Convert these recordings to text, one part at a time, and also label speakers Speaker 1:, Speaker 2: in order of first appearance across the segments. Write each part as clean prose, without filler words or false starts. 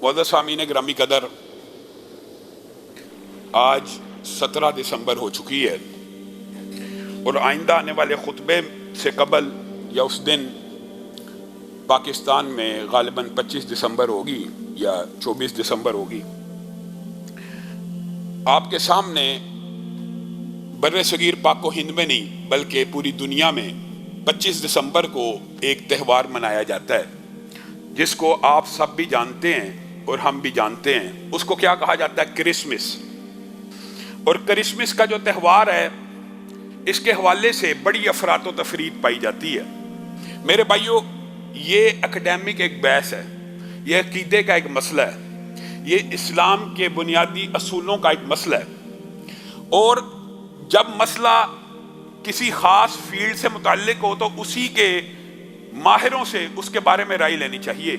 Speaker 1: معزز سامعین گرامی قدر، آج 17 دسمبر ہو چکی ہے اور آئندہ آنے والے خطبے سے قبل یا اس دن پاکستان میں غالباً 25 دسمبر ہوگی یا 24 دسمبر ہوگی۔ آپ کے سامنے بر صغیر پاک و ہند میں نہیں بلکہ پوری دنیا میں 25 دسمبر کو ایک تہوار منایا جاتا ہے جس کو آپ سب بھی جانتے ہیں اور ہم بھی جانتے ہیں۔ اس کو کیا کہا جاتا ہے؟ کرسمس۔ اور کرسمس کا جو تہوار ہے اس کے حوالے سے بڑی افراد و تفرید پائی جاتی ہے۔ میرے بھائیوں، یہ اکیڈیمک ایک بحث ہے، یہ عقیدے کا ایک مسئلہ ہے، یہ اسلام کے بنیادی اصولوں کا ایک مسئلہ ہے، اور جب مسئلہ کسی خاص فیلڈ سے متعلق ہو تو اسی کے ماہروں سے اس کے بارے میں رائے لینی چاہیے۔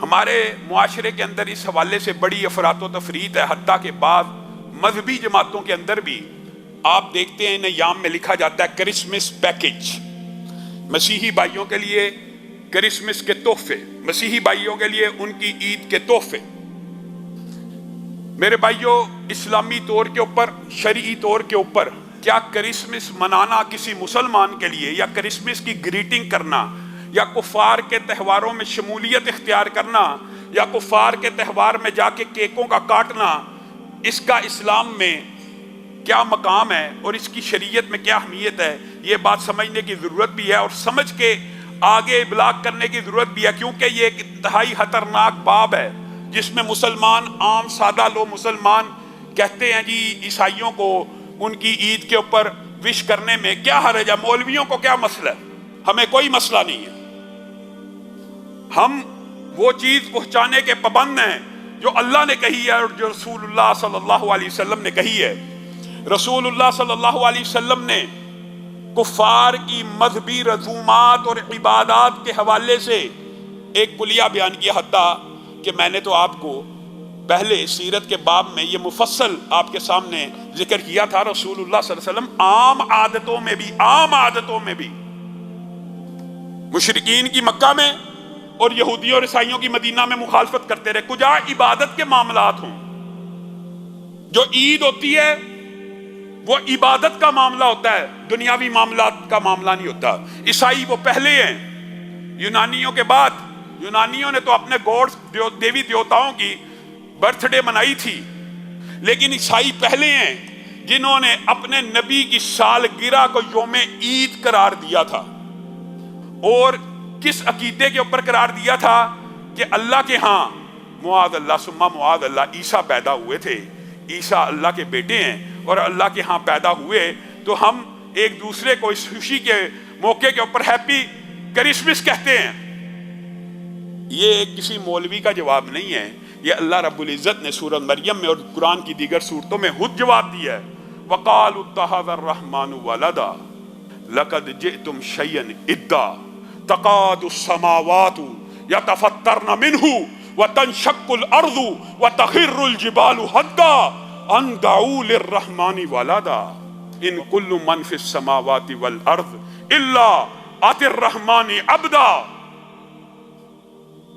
Speaker 1: ہمارے معاشرے کے اندر اس حوالے سے بڑی افراد و تفرید ہے، حتیٰ کہ بعض مذہبی جماعتوں کے اندر بھی آپ دیکھتے ہیں انہیں یام میں لکھا جاتا ہے کرسمس پیکج، مسیحی بھائیوں کے لیے کرسمس کے تحفے، مسیحی بھائیوں کے لیے ان کی عید کے تحفے۔ میرے بھائیوں، اسلامی طور کے اوپر، شرعی طور کے اوپر کیا کرسمس منانا کسی مسلمان کے لیے یا کرسمس کی گریٹنگ کرنا یا کفار کے تہواروں میں شمولیت اختیار کرنا یا کفار کے تہوار میں جا کے کیکوں کا کاٹنا، اس کا اسلام میں کیا مقام ہے اور اس کی شریعت میں کیا اہمیت ہے، یہ بات سمجھنے کی ضرورت بھی ہے اور سمجھ کے آگے ابلاغ کرنے کی ضرورت بھی ہے، کیونکہ یہ ایک انتہائی خطرناک باب ہے جس میں مسلمان، عام سادہ لوگ مسلمان کہتے ہیں جی عیسائیوں کو ان کی عید کے اوپر وش کرنے میں کیا حرج ہے، مولویوں کو کیا مسئلہ ہے؟ ہمیں کوئی مسئلہ نہیں ہے، ہم وہ چیز پہنچانے کے پابند ہیں جو اللہ نے کہی ہے اور جو رسول اللہ صلی اللہ علیہ وسلم نے کہی ہے۔ رسول اللہ صلی اللہ علیہ وسلم نے کفار کی مذہبی رسومات اور عبادات کے حوالے سے ایک کلیہ بیان کیا، حتیٰ کہ میں نے تو آپ کو پہلے سیرت کے باب میں یہ مفصل آپ کے سامنے ذکر کیا تھا۔ رسول اللہ صلی اللہ علیہ وسلم عام عادتوں میں بھی مشرکین کی مکہ میں اور یہودیوں اور عیسائیوں کی مدینہ میں مخالفت کرتے رہے۔ کجا عبادت کے معاملات ہوں، جو عید ہوتی ہے وہ عبادت کا معاملہ ہوتا ہے، دنیاوی معاملات کا معاملہ نہیں ہوتا۔ عیسائی وہ پہلے ہیں یونانیوں کے بعد، یونانیوں نے تو اپنے گوڈز دیوی دیوتاؤں کی برتھ ڈے منائی تھی، لیکن عیسائی پہلے ہیں جنہوں نے اپنے نبی کی سالگرہ کو یوم عید قرار دیا تھا، اور کس عقیدے کے اوپر قرار دیا تھا کہ اللہ کے ہاں معاذ اللہ ثم معاذ اللہ عیسیٰ پیدا ہوئے تھے، عیسیٰ اللہ کے بیٹے ہیں اور اللہ کے ہاں پیدا ہوئے، تو ہم ایک دوسرے کو اس خوشی کے موقع کے اوپر ہیپی کرسمس کہتے ہیں۔ یہ کسی مولوی کا جواب نہیں ہے، یہ اللہ رب العزت نے سورہ مریم میں اور قرآن کی دیگر سورتوں میں خود جواب دیا ہے۔ وَقَالُوا اتَّخَذَ الرَّحْمَنُ وَلَدًا لَقَدْ جِئْتُمْ شَيْئًا إِدًّا تَكَادُ السَّمَاوَاتُ يَتَفَطَّرْنَ مِنْهُ وَتَنشَقُّ الْأَرْضُ وَتَخِرُّ الْجِبَالُ هَدًّا أَن دَعُوا لِلرَّحْمَنِ وَلَدًا إِن كُلُّ مَنْ فِي السَّمَاوَاتِ وَالْأَرْضِ إِلَّا آتِي الرَّحْمَنِ عَبْدًا۔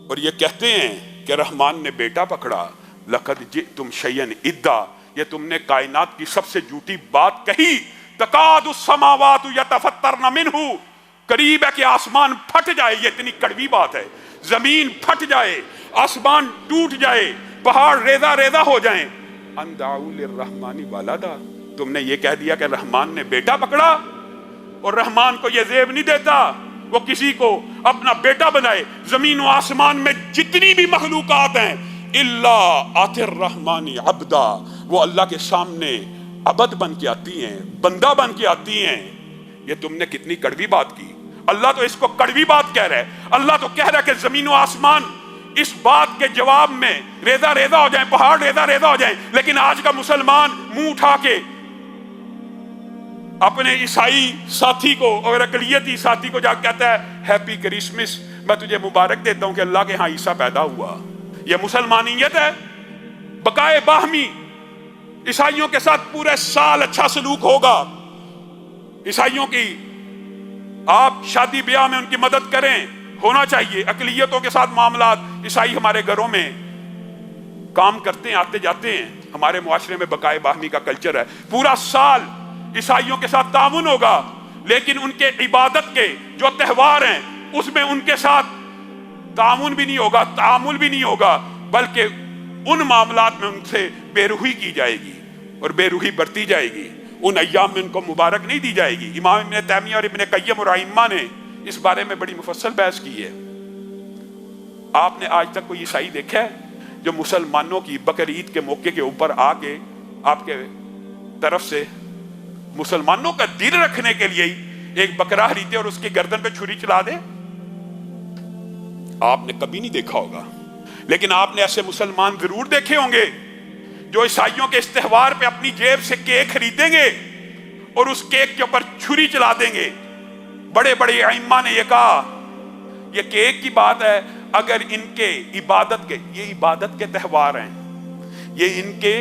Speaker 1: اور یہ کہتے ہیں کہ رحمان نے بیٹا پکڑا، لَقَدْ جِئْتُمْ شَيْئًا إِدًّا، یہ تم نے کائنات کی سب سے جھوٹی بات کہی۔ تَكَادُ السَّمَاوَاتُ يَتَفَطَّرْنَ مِنْهُ، قریب ہے کہ آسمان پھٹ جائے، یہ اتنی کڑوی بات ہے، زمین پھٹ جائے، آسمان ٹوٹ جائے، پہاڑ ریزہ ریزہ ہو جائیں۔ أَن دَعُوا لِلرَّحْمَنِ وَلَدًا، تم نے یہ کہہ دیا کہ رحمان نے بیٹا پکڑا، اور رحمان کو یہ زیب نہیں دیتا وہ کسی کو اپنا بیٹا بنائے۔ زمین و آسمان میں جتنی بھی مخلوقات ہیں الا آتی الرحمن عبدا، وہ اللہ کے سامنے عبد بن کے آتی ہیں، بندہ بن کے آتی ہیں۔ یہ تم نے کتنی کڑوی بات کی۔ اللہ تو اس کو کڑوی بات کہہ رہا ہے، اللہ تو کہہ رہا ہے کہ زمین و آسمان اس بات کے جواب میں ریزہ ریزہ ہو جائیں، پہاڑ ریزہ ریزہ ہو جائیں، لیکن آج کا مسلمان منہ اٹھا کے اپنے عیسائی ساتھی کو اور اقلیتی ساتھی کو جا کے کہتا ہے ہیپی کرسمس، میں تجھے مبارک دیتا ہوں کہ اللہ کے ہاں عیسیٰ پیدا ہوا۔ یہ مسلمانیت ہے؟ بقائے باہمی عیسائیوں کے ساتھ پورے سال اچھا سلوک ہوگا، عیسائیوں کی آپ شادی بیاہ میں ان کی مدد کریں، ہونا چاہیے، اقلیتوں کے ساتھ معاملات۔ عیسائی ہمارے گھروں میں کام کرتے ہیں، آتے جاتے ہیں، ہمارے معاشرے میں بقائے باہمی کا کلچر ہے، پورا سال عیسائیوں کے ساتھ تعاون ہوگا، لیکن ان کے عبادت کے جو تہوار ہیں اس میں ان کے ساتھ تعاون بھی نہیں ہوگا، تعامل بھی نہیں ہوگا، بلکہ ان معاملات میں ان سے بے روحی کی جائے گی اور بے روحی برتی جائے گی، ان ایام میں ان کو مبارک نہیں دی جائے گی۔ امام ابن تیمیہ اور ابن قیم اور ائمہ نے اس بارے میں بڑی مفصل بحث کی ہے۔ آپ نے آج تک کوئی عیسائی دیکھا ہے جو مسلمانوں کی بقرعید کے موقع کے اوپر آ کے آپ کے طرف سے مسلمانوں کا دل رکھنے کے لیے ایک بکرا خریدے اور اس کی گردن پہ چھری چلا دے؟ آپ نے کبھی نہیں دیکھا ہوگا، لیکن آپ نے ایسے مسلمان ضرور دیکھے ہوں گے جو عیسائیوں کے اس تہوار پہ اپنی جیب سے کیک خریدیں گے اور اس کیک کے اوپر چھری چلا دیں گے۔ بڑے بڑے ائمہ نے یہ کہا یہ کیک کی بات ہے، اگر ان کے عبادت کے، یہ عبادت کے تہوار ہیں، یہ ان کے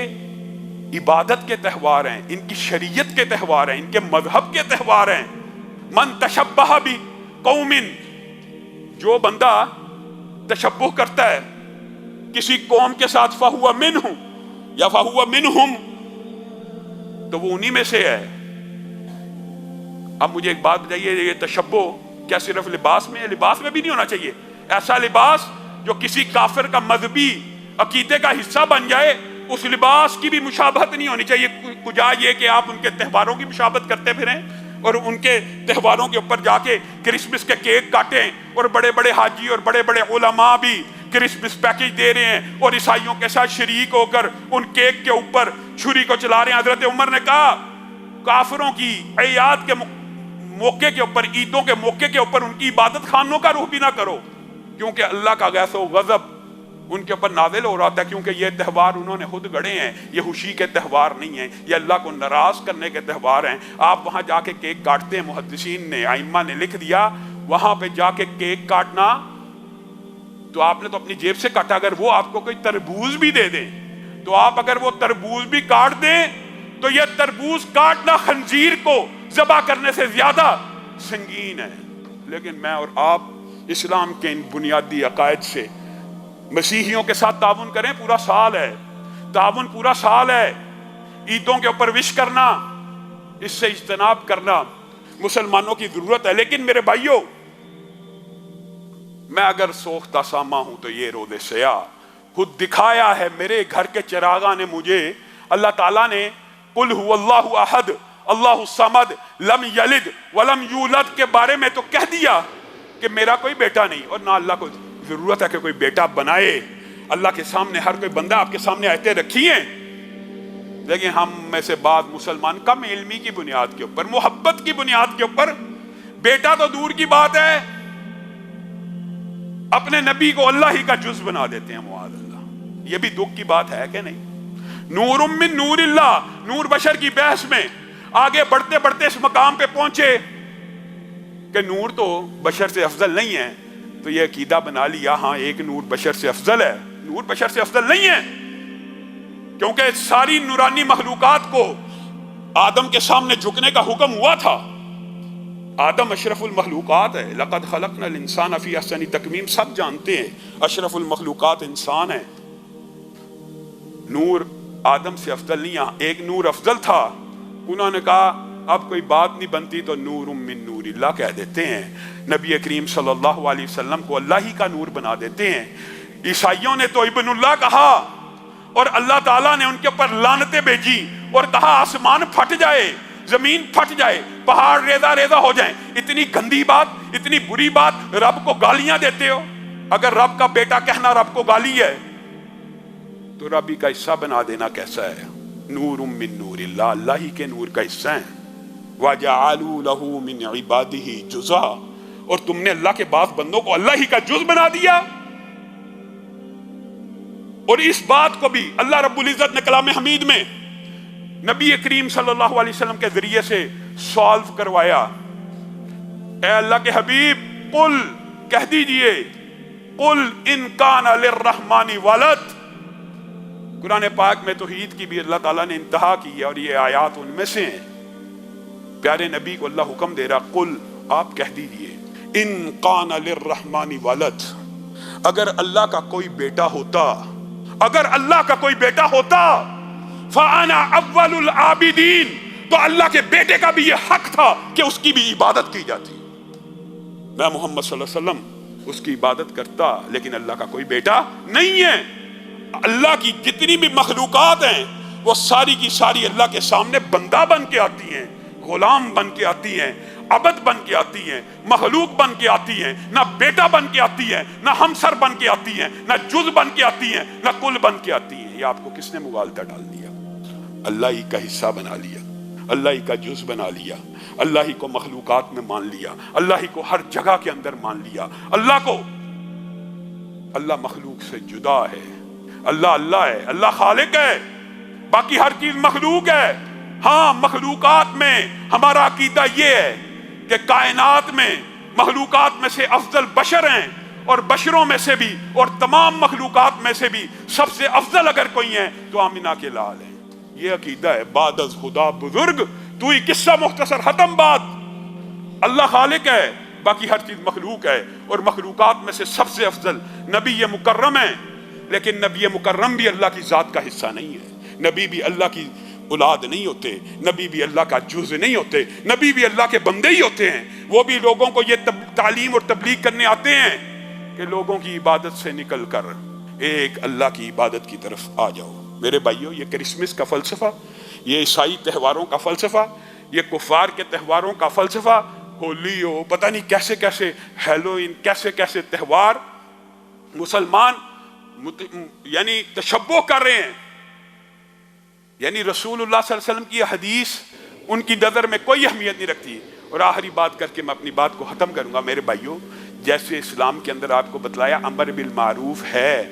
Speaker 1: عبادت کے تہوار ہیں، ان کی شریعت کے تہوار ہیں، ان کے مذہب کے تہوار ہیں۔ من تشبہ بقوم، جو بندہ تشبہ کرتا ہے کسی قوم کے ساتھ فہو منہم یا فہو منہم، تو وہ انہی میں سے ہے۔ اب مجھے ایک بات بتائیے، یہ تشبہ کیا صرف لباس میں ہے؟ لباس میں بھی نہیں ہونا چاہیے ایسا لباس جو کسی کافر کا مذہبی عقیدے کا حصہ بن جائے، اس لباس کی بھی مشابہت نہیں ہونی چاہیے۔ کجا یہ کہ آپ ان کے تہواروں کی مشابہت کرتے پھریں اور ان کے تہواروں کے اوپر جا کے کرسمس کے کیک کاٹیں، اور بڑے بڑے حاجی اور بڑے بڑے علماء بھی کرسمس پیکج دے رہے ہیں اور عیسائیوں کے ساتھ شریک ہو کر ان کیک کے اوپر چھری کو چلا رہے ہیں۔ حضرت عمر نے کہا کافروں کی اعیاد کے موقع کے اوپر، عیدوں کے موقع کے اوپر ان کی عبادت خانوں کا روح بھی نہ کرو، کیونکہ اللہ کا غیظ و غضب ان کے اوپر نازل ہو رہا تھا، کیونکہ یہ تہوار انہوں نے خود گڑے ہیں، یہ خوشی کے تہوار نہیں ہیں، یہ اللہ کو ناراض کرنے کے تہوار ہیں۔ آپ وہاں جا کے کیک کاٹتے ہیں، محدثین نے، ائمہ نے لکھ دیا وہاں پہ جا کے کیک کاٹنا تو آپ نے تو اپنی جیب سے کاٹا، اگر وہ آپ کو کوئی تربوز بھی دے دیں تو آپ اگر وہ تربوز بھی کاٹ دیں تو یہ تربوز کاٹنا خنزیر کو ذبح کرنے سے زیادہ سنگین ہے۔ لیکن میں اور آپ اسلام کے ان بنیادی عقائد سے مسیحیوں کے ساتھ تعاون کریں، پورا سال ہے، تعاون پورا سال ہے۔ عیدوں کے اوپر وش کرنا، اس سے اجتناب کرنا مسلمانوں کی ضرورت ہے۔ لیکن میرے بھائیوں، میں اگر سوختہ سامہ ہوں تو یہ روز سیاہ خود دکھایا ہے میرے گھر کے چراغاں نے مجھے۔ اللہ تعالیٰ نے قل هو اللہ احد اللہ الصمد لم یلد ولم یولد کے بارے میں تو کہہ دیا کہ میرا کوئی بیٹا نہیں، اور نہ اللہ کو ضرورت ہے کہ کوئی بیٹا بنائے۔ اللہ کے سامنے ہر کوئی بندہ آپ کے سامنے آیتیں رکھی ہیں، لیکن ہم میں سے بعض مسلمان کم علمی کی بنیاد کے اوپر، محبت کی بنیاد کے اوپر، بیٹا تو دور کی بات ہے، اپنے نبی کو اللہ ہی کا جز بنا دیتے ہیں، معاذ اللہ۔ یہ بھی دکھ کی بات ہے کہ نہیں؟ نور من نور اللہ، نور بشر کی بحث میں آگے بڑھتے بڑھتے اس مقام پہ پہنچے کہ نور تو بشر سے افضل نہیں ہے، تو یہ عقیدہ بنا لیا ہاں ایک نور بشر سے افضل ہے۔ نور بشر سے افضل نہیں ہے، کیونکہ ساری نورانی مخلوقات کو آدم کے سامنے جھکنے کا حکم ہوا تھا۔ آدم اشرف المخلوقات ہے، لقد خلقنا الانسان فی احسن تقویم، سب جانتے ہیں اشرف المخلوقات انسان ہے۔ نور آدم سے افضل نہیں ہے، ایک نور افضل تھا، انہوں نے کہا اب کوئی بات نہیں بنتی تو نور من نور اللہ کہہ دیتے ہیں، نبی کریم صلی اللہ علیہ وسلم کو اللہ ہی کا نور بنا دیتے ہیں۔ عیسائیوں نے تو ابن اللہ کہا اور اللہ تعالیٰ نے ان کے اوپر لعنتیں بھیجی اور کہا آسمان پھٹ جائے، زمین پھٹ جائے، پہاڑ ریزہ ریزہ ہو جائیں۔ اتنی گندی بات، اتنی بری بات، رب کو گالیاں دیتے ہو۔ اگر رب کا بیٹا کہنا رب کو گالی ہے تو ربی کا حصہ بنا دینا کیسا ہے؟ نور من نور اللہ، اللہ ہی کے نور کا حصہ ہیں۔ وَجَعَلُوا لَهُ مِنْ عِبَادِهِ جُزًا، اور تم نے اللہ کے بعض بندوں کو اللہ ہی کا جز بنا دیا۔ اور اس بات کو بھی اللہ رب العزت نے کلام حمید میں نبی کریم صلی اللہ علیہ وسلم کے ذریعے سے سالو کروایا۔ اے اللہ کے حبیب، قل کہہ دیجئے، قل ان کان للرحمن ولد۔ قرآن پاک میں توحید کی بھی اللہ تعالیٰ نے انتہا کی ہے اور یہ آیات ان میں سے ہیں۔ پیارے نبی کو اللہ حکم دے رہا، قل آپ کہہ دیجئے، ان قان للرحمن ولد، اگر اللہ کا کوئی بیٹا ہوتا، اگر اللہ کا کوئی بیٹا ہوتا فانا اول العابدین، تو اللہ کے بیٹے کا بھی یہ حق تھا کہ اس کی بھی عبادت کی جاتی۔ میں محمد صلی اللہ علیہ وسلم اس کی عبادت کرتا، لیکن اللہ کا کوئی بیٹا نہیں ہے۔ اللہ کی جتنی بھی مخلوقات ہیں وہ ساری کی ساری اللہ کے سامنے بندہ بن کے آتی ہیں، غلام بن کے آتی ہیں، عبد بن کے آتی ہیں، مخلوق بن کے آتی ہیں، نہ بیٹا بن کے آتی ہیں، نہ ہمسر بن کے آتی ہیں، نہ جز بن کے آتی ہیں، نہ کل بن کے آتی ہیں۔ یہ آپ کو کس نے مغالطہ ڈال دیا؟ اللہ ہی کا حصہ بنا لیا، اللہ ہی کا جز بنا لیا، اللہ ہی کو مخلوقات میں مان لیا، اللہ ہی کو ہر جگہ کے اندر مان لیا۔ اللہ مخلوق سے جدا ہے، اللہ ہے، اللہ خالق ہے، باقی ہر چیز مخلوق ہے۔ ہاں مخلوقات میں ہمارا عقیدہ یہ ہے کہ کائنات میں مخلوقات میں سے افضل بشر ہیں، اور بشروں میں سے بھی اور تمام مخلوقات میں سے بھی سب سے افضل اگر کوئی ہیں تو آمینہ کے لال ہیں۔ یہ عقیدہ ہے۔ بعد از خدا بزرگ تو ہی قصہ مختصر ختم بات۔ اللہ خالق ہے، باقی ہر چیز مخلوق ہے، اور مخلوقات میں سے سب سے افضل نبی مکرم ہے، لیکن نبی مکرم بھی اللہ کی ذات کا حصہ نہیں ہے، نبی بھی اللہ کی اولاد نہیں ہوتے، نبی بھی اللہ کا جز نہیں ہوتے، نبی بھی اللہ کے بندے ہی ہوتے ہیں۔ وہ بھی لوگوں کو یہ تعلیم اور تبلیغ کرنے آتے ہیں کہ لوگوں کی عبادت سے نکل کر ایک اللہ کی عبادت کی طرف آ جاؤ۔ میرے بھائیوں، یہ کرسمس کا فلسفہ، یہ عیسائی تہواروں کا فلسفہ، یہ کفار کے تہواروں کا فلسفہ، ہولی ہو، پتہ نہیں کیسے کیسے ہیلوئین، کیسے کیسے تہوار مسلمان یعنی تشبہ کر رہے ہیں۔ یعنی رسول اللہ صلی اللہ علیہ وسلم کی حدیث ان کی نظر میں کوئی اہمیت نہیں رکھتی۔ اور آخری بات کر کے میں اپنی بات کو ختم کروں گا۔ میرے بھائیوں، جیسے اسلام کے اندر آپ کو بتلایا امر بالمعروف ہے،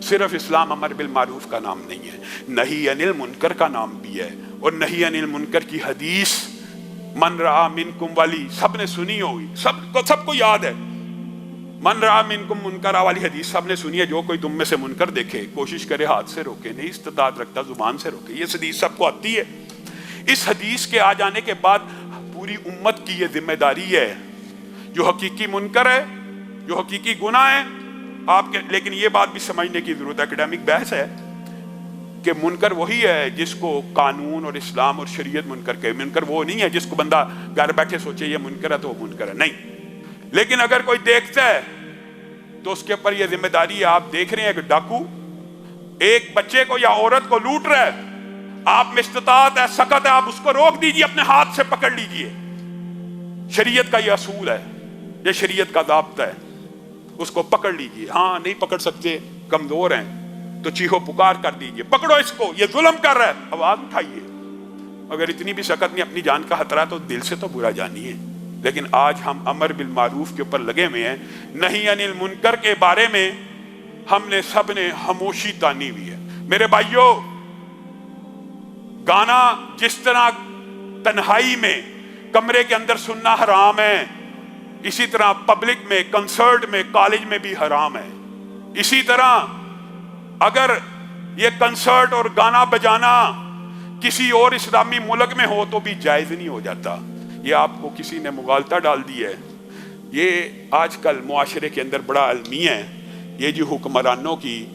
Speaker 1: صرف اسلام امر بالمعروف کا نام نہیں ہے، نہی عن المنکر کا نام بھی ہے۔ اور نہی عن المنکر کی حدیث من رعا منکم والی سب نے سنی ہوگی، سب کو یاد ہے۔ من رعا منکم منکرا والی حدیث سب نے سنی ہے۔ جو کوئی تم میں سے منکر دیکھے کوشش کرے ہاتھ سے روکے، نہیں استطاعت رکھتا زبان سے روکے۔ یہ حدیث سب کو آتی ہے۔ اس حدیث کے آ جانے کے بعد پوری امت کی یہ ذمہ داری ہے، جو حقیقی منکر ہے، جو حقیقی گناہ ہے آپ کے، لیکن یہ بات بھی سمجھنے کی ضرورت ہے، اکیڈیمک بحث ہے کہ منکر وہی ہے جس کو قانون اور اسلام اور شریعت منکر کہے۔ منکر وہ نہیں ہے جس کو بندہ گھر بیٹھے سوچے یہ منکر ہے تو وہ منکر ہے، نہیں۔ لیکن اگر کوئی دیکھتا ہے تو اس کے اوپر یہ ذمہ داری ہے۔ آپ دیکھ رہے ہیں کہ ڈاکو ایک بچے کو یا عورت کو لوٹ رہا ہے، آپ میں استطاعت ہے، سکت ہے، آپ اس کو روک دیجئے، اپنے ہاتھ سے پکڑ لیجئے۔ شریعت کا یہ اصول ہے، یہ شریعت کا ضابطہ ہے، اس کو پکڑ لیجئے۔ ہاں نہیں پکڑ سکتے، کمزور ہیں، تو چیخو پکار کر دیجئے، پکڑو اس کو، یہ ظلم کر رہا ہے، آواز اٹھائیے۔ اگر اتنی بھی سکت نہیں، اپنی جان کا خطرہ تو دل سے تو برا جانیے۔ لیکن آج ہم امر بالمعروف کے اوپر لگے ہوئے ہیں، نہی عن المنکر کے بارے میں ہم نے سب نے خاموشی تانی ہوئی ہے۔ میرے بھائیوں، گانا جس طرح تنہائی میں کمرے کے اندر سننا حرام ہے، اسی طرح پبلک میں، کنسرٹ میں، کالج میں بھی حرام ہے۔ اسی طرح اگر یہ کنسرٹ اور گانا بجانا کسی اور اسلامی ملک میں ہو تو بھی جائز نہیں ہو جاتا۔ یہ آپ کو کسی نے مغالطہ ڈال دی ہے۔ یہ آج کل معاشرے کے اندر بڑا المیہ ہے۔ یہ جو حکمرانوں کی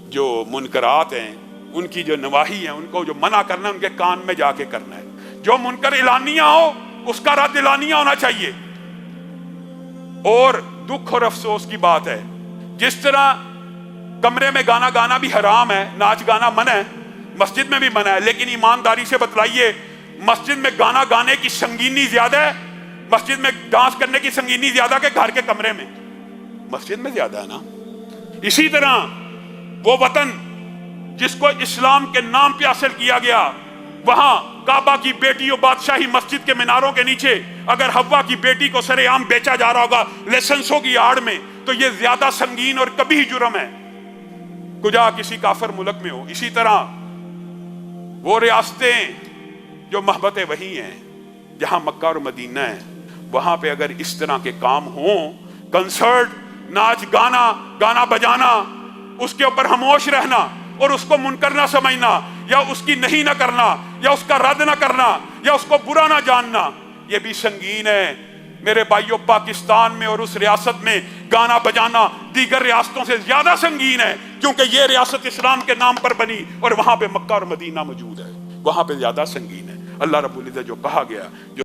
Speaker 1: جو منکرات ہیں، ان کی جو نواہی ہیں، ان کو جو منع کرنا ہے ان کے کان میں جا کے کرنا ہے۔ جو منکر اعلانیہ ہو اس کا رد اعلانیہ ہونا چاہیے۔ اور دکھ اور افسوس کی بات ہے، جس طرح کمرے میں گانا گانا بھی حرام ہے، ناچ گانا منع ہے، مسجد میں بھی منع ہے، لیکن ایمانداری سے بتلائیے مسجد میں گانا گانے کی سنگینی زیادہ ہے، مسجد میں ڈانس کرنے کی سنگینی زیادہ کہ گھر کے کمرے میں؟ مسجد میں زیادہ ہے نا۔ اسی طرح وہ وطن جس کو اسلام کے نام پہ حاصل کیا گیا، وہاں کعبہ کی بیٹی و بادشاہی مسجد کے میناروں کے نیچے اگر حوا کی بیٹی کو سرے عام بیچا جا رہا ہوگا لائسنسوں کی آڑ میں، تو یہ زیادہ سنگین اور کبھی جرم ہے، کجا کسی کافر ملک میں ہو۔ اسی طرح وہ ریاستیں جو محبت وحی ہیں، جہاں مکہ اور مدینہ ہے، وہاں پہ اگر اس طرح کے کام ہوں، کنسرٹ، ناچ گانا، گانا بجانا، اس کے اوپر خاموش رہنا اور اس کو منکر نہ سمجھنا، یا اس کی نہیں نہ کرنا، یا اس کا رد نہ کرنا، یا اس کو برا نہ جاننا، یہ بھی سنگین ہے۔ میرے بھائیوں پاکستان میں اور اس ریاست میں گانا بجانا دیگر ریاستوں سے زیادہ سنگین ہے، کیونکہ یہ ریاست اسلام کے نام پر بنی اور وہاں پہ مکہ اور مدینہ موجود ہے، وہاں پہ زیادہ سنگین ہے۔ اللہ رب العزت جو کہا گیا جو